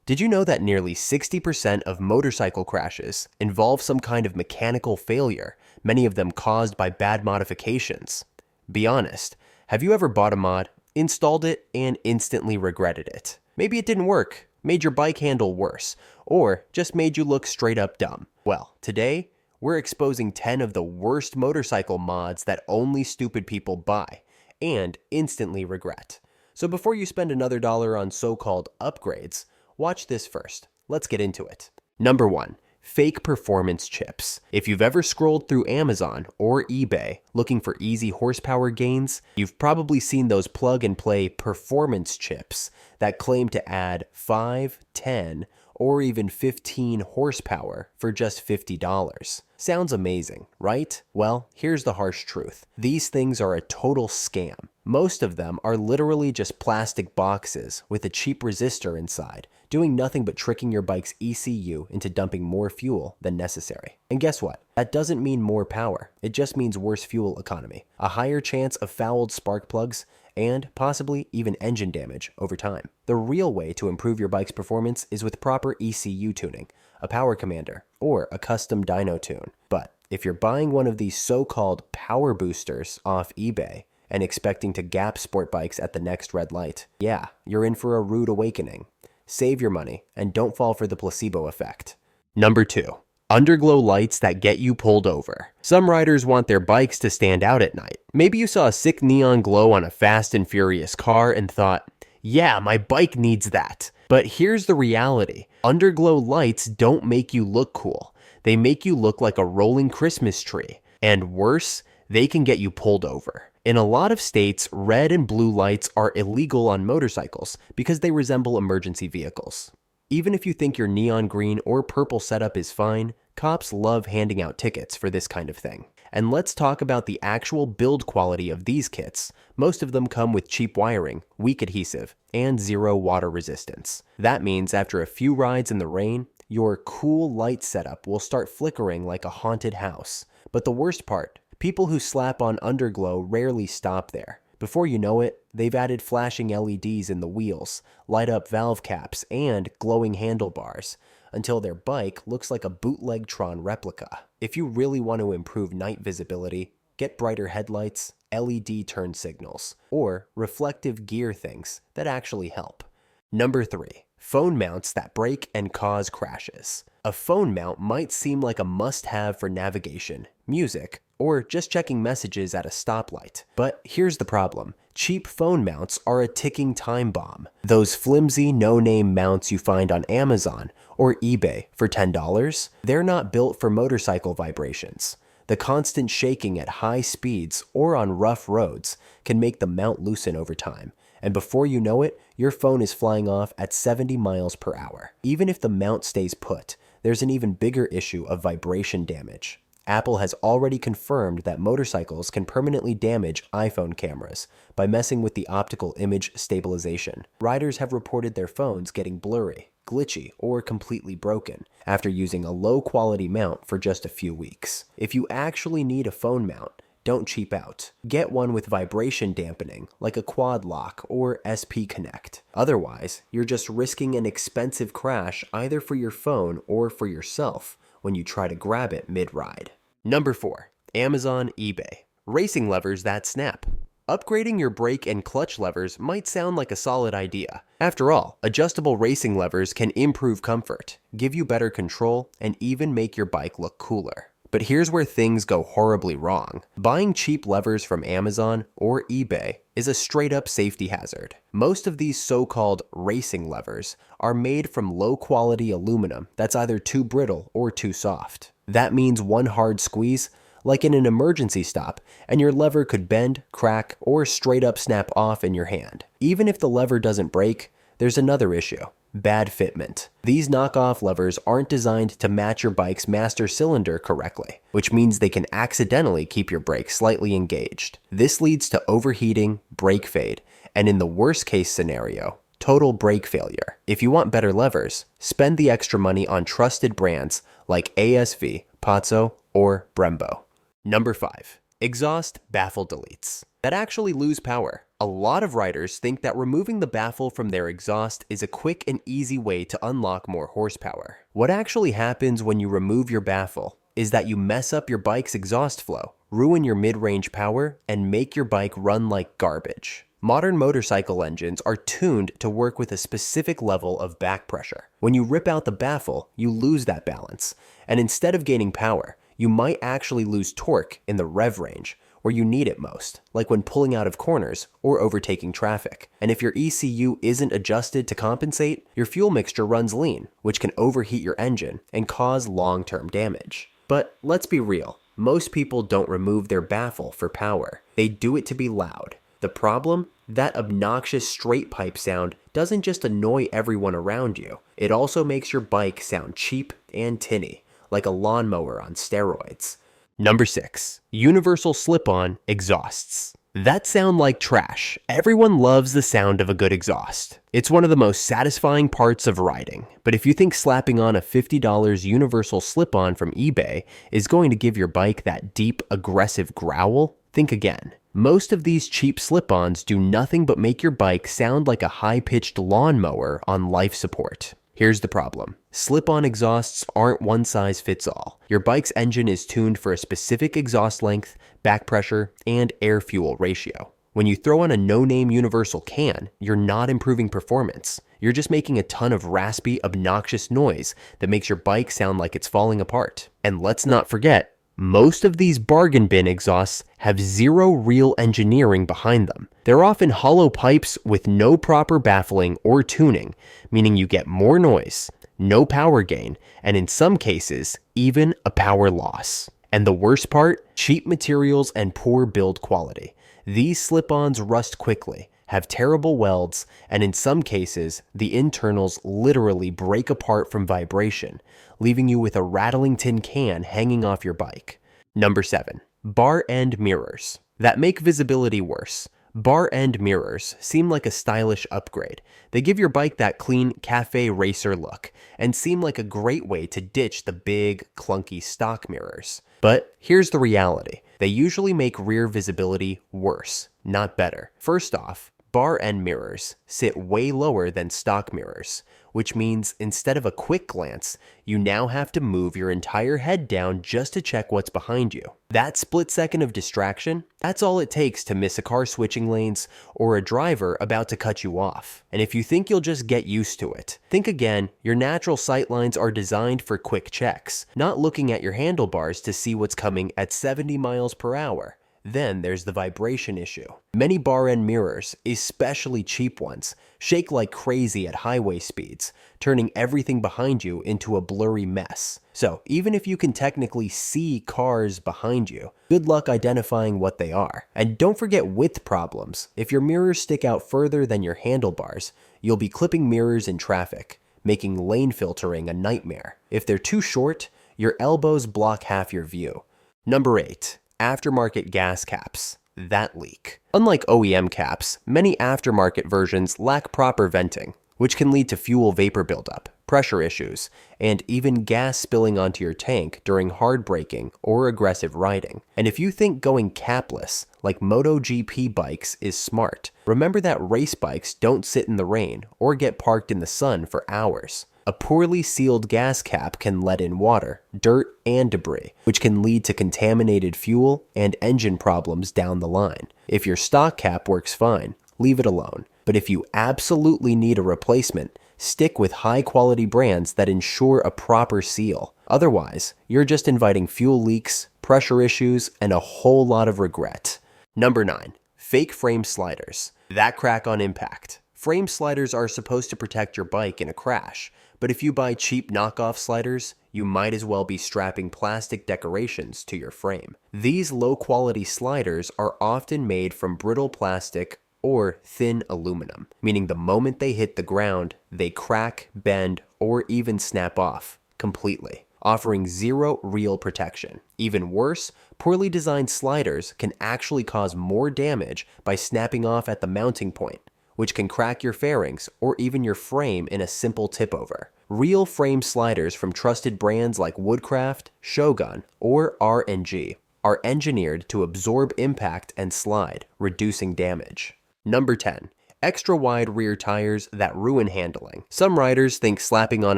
Did you know that nearly 60% of motorcycle crashes involve some kind of mechanical failure, many of them caused by bad modifications? Be honest, have you ever bought a mod, installed it, and instantly regretted it? Maybe it didn't work, made your bike handle worse, or just made you look straight up dumb. Well, today, we're exposing 10 of the worst motorcycle mods that only stupid people buy and instantly regret. So before you spend another dollar on so-called upgrades, watch this first. Let's get into it. Number 1. Fake performance chips. If you've ever scrolled through Amazon or eBay looking for easy horsepower gains, you've probably seen those plug-and-play performance chips that claim to add 5, 10, or even 15 horsepower for just $50. Sounds amazing, right? Well, here's the harsh truth. These things are a total scam. Most of them are literally just plastic boxes with a cheap resistor inside, doing nothing but tricking your bike's ECU into dumping more fuel than necessary. And guess what? That doesn't mean more power. It just means worse fuel economy, a higher chance of fouled spark plugs, and possibly even engine damage over time. The real way to improve your bike's performance is with proper ECU tuning, a power commander, or a custom dyno tune. But if you're buying one of these so-called power boosters off eBay and expecting to gap sport bikes at the next red light, yeah, you're in for a rude awakening. Save your money and don't fall for the placebo effect. Number 2. Underglow lights that get you pulled over. Some riders want their bikes to stand out at night. Maybe you saw a sick neon glow on a Fast and Furious car and thought, yeah, my bike needs that. But here's the reality. Underglow lights don't make you look cool. They make you look like a rolling Christmas tree. And worse, they can get you pulled over. In a lot of states, red and blue lights are illegal on motorcycles because they resemble emergency vehicles. Even if you think your neon green or purple setup is fine, cops love handing out tickets for this kind of thing. And let's talk about the actual build quality of these kits. Most of them come with cheap wiring, weak adhesive, and zero water resistance. That means after a few rides in the rain, your cool light setup will start flickering like a haunted house. But the worst part, people who slap on underglow rarely stop there. Before you know it, they've added flashing LEDs in the wheels, light up valve caps, and glowing handlebars, until their bike looks like a bootleg Tron replica. If you really want to improve night visibility, get brighter headlights, LED turn signals, or reflective gear things that actually help. Number 3. Phone mounts that break and cause crashes. A phone mount might seem like a must-have for navigation, music, or just checking messages at a stoplight. But here's the problem. Cheap phone mounts are a ticking time bomb. Those flimsy, no-name mounts you find on Amazon or eBay for $10, they're not built for motorcycle vibrations. The constant shaking at high speeds or on rough roads can make the mount loosen over time. And before you know it, your phone is flying off at 70 miles per hour. Even if the mount stays put, there's an even bigger issue of vibration damage. Apple has already confirmed that motorcycles can permanently damage iPhone cameras by messing with the optical image stabilization. Riders have reported their phones getting blurry, glitchy, or completely broken after using a low-quality mount for just a few weeks. If you actually need a phone mount, don't cheap out. Get one with vibration dampening, like a quad lock or SP Connect. Otherwise, you're just risking an expensive crash either for your phone or for yourself when you try to grab it mid-ride. Number 4. Amazon eBay. Racing levers that snap. Upgrading your brake and clutch levers might sound like a solid idea. After all, adjustable racing levers can improve comfort, give you better control, and even make your bike look cooler. But here's where things go horribly wrong. Buying cheap levers from Amazon or eBay is a straight-up safety hazard. Most of these so-called racing levers are made from low-quality aluminum that's either too brittle or too soft. That means one hard squeeze, like in an emergency stop, and your lever could bend, crack, or straight-up snap off in your hand. Even if the lever doesn't break, there's another issue. Bad fitment. These knockoff levers aren't designed to match your bike's master cylinder correctly, which means they can accidentally keep your brake slightly engaged. This leads to overheating, brake fade, and in the worst case scenario, total brake failure. If you want better levers, spend the extra money on trusted brands like ASV, Pazzo, or Brembo. Number 5. Exhaust baffle deletes that actually lose power. A lot of riders think that removing the baffle from their exhaust is a quick and easy way to unlock more horsepower. What actually happens when you remove your baffle is that you mess up your bike's exhaust flow, ruin your mid-range power, and make your bike run like garbage. Modern motorcycle engines are tuned to work with a specific level of back pressure. When you rip out the baffle, you lose that balance, and instead of gaining power, you might actually lose torque in the rev range, where you need it most, like when pulling out of corners or overtaking traffic. And if your ECU isn't adjusted to compensate, your fuel mixture runs lean, which can overheat your engine and cause long-term damage. But let's be real, most people don't remove their baffle for power. They do it to be loud. The problem? That obnoxious straight pipe sound doesn't just annoy everyone around you, it also makes your bike sound cheap and tinny, like a lawnmower on steroids. Number 6. Universal slip-on exhausts. That sound like trash. Everyone loves the sound of a good exhaust. It's one of the most satisfying parts of riding. But if you think slapping on a $50 universal slip-on from eBay is going to give your bike that deep, aggressive growl, think again. Most of these cheap slip-ons do nothing but make your bike sound like a high-pitched lawnmower on life support. Here's the problem. Slip-on exhausts aren't one size fits all. Your bike's engine is tuned for a specific exhaust length, back pressure, and air-fuel ratio. When you throw on a no-name universal can, you're not improving performance. You're just making a ton of raspy, obnoxious noise that makes your bike sound like it's falling apart. And let's not forget, most of these bargain bin exhausts have zero real engineering behind them. They're often hollow pipes with no proper baffling or tuning, meaning you get more noise, no power gain, and in some cases, even a power loss. And the worst part? Cheap materials and poor build quality. These slip-ons rust quickly, have terrible welds, and in some cases, the internals literally break apart from vibration, leaving you with a rattling tin can hanging off your bike. Number 7. Bar end mirrors. That make visibility worse. Bar end mirrors seem like a stylish upgrade. They give your bike that clean cafe racer look and seem like a great way to ditch the big, clunky stock mirrors. But here's the reality. They usually make rear visibility worse, not better. First off, bar end mirrors sit way lower than stock mirrors, which means instead of a quick glance, you now have to move your entire head down just to check what's behind you. That split second of distraction, that's all it takes to miss a car switching lanes or a driver about to cut you off. And if you think you'll just get used to it, think again. Your natural sight lines are designed for quick checks, not looking at your handlebars to see what's coming at 70 miles per hour. Then there's the vibration issue. Many bar end mirrors, especially cheap ones, shake like crazy at highway speeds, turning everything behind you into a blurry mess. So even if you can technically see cars behind you, good luck identifying what they are. And don't forget width problems. If your mirrors stick out further than your handlebars, you'll be clipping mirrors in traffic, making lane filtering a nightmare. If they're too short, your elbows block half your view. Number 8. Aftermarket gas caps. That leak. Unlike OEM caps, many aftermarket versions lack proper venting, which can lead to fuel vapor buildup, pressure issues, and even gas spilling onto your tank during hard braking or aggressive riding. And if you think going capless, like MotoGP bikes, is smart, remember that race bikes don't sit in the rain or get parked in the sun for hours. A poorly sealed gas cap can let in water, dirt, and debris, which can lead to contaminated fuel and engine problems down the line. If your stock cap works fine, leave it alone. But if you absolutely need a replacement, stick with high-quality brands that ensure a proper seal. Otherwise, you're just inviting fuel leaks, pressure issues, and a whole lot of regret. Number 9. Fake frame sliders. That crack on impact. Frame sliders are supposed to protect your bike in a crash, but if you buy cheap knockoff sliders, you might as well be strapping plastic decorations to your frame. These low-quality sliders are often made from brittle plastic or thin aluminum, meaning the moment they hit the ground, they crack, bend, or even snap off completely, offering zero real protection. Even worse, poorly designed sliders can actually cause more damage by snapping off at the mounting point, which can crack your fairings or even your frame in a simple tip-over. Real frame sliders from trusted brands like Woodcraft, Shogun, or R&G are engineered to absorb impact and slide, reducing damage. Number 10. Extra wide rear tires that ruin handling. Some riders think slapping on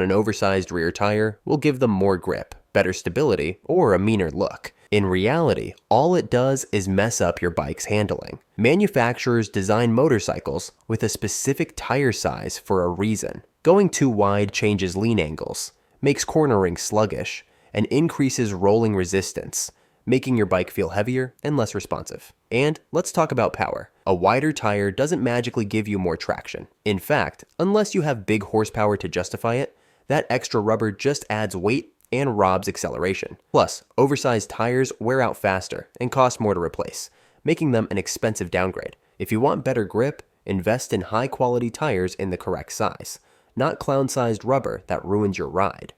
an oversized rear tire will give them more grip, better stability, or a meaner look. In reality, all it does is mess up your bike's handling. Manufacturers design motorcycles with a specific tire size for a reason. Going too wide changes lean angles, makes cornering sluggish, and increases rolling resistance, making your bike feel heavier and less responsive. And let's talk about power. A wider tire doesn't magically give you more traction. In fact, unless you have big horsepower to justify it, that extra rubber just adds weight and robs acceleration. Plus, oversized tires wear out faster and cost more to replace, making them an expensive downgrade. If you want better grip, invest in high-quality tires in the correct size, not clown-sized rubber that ruins your ride.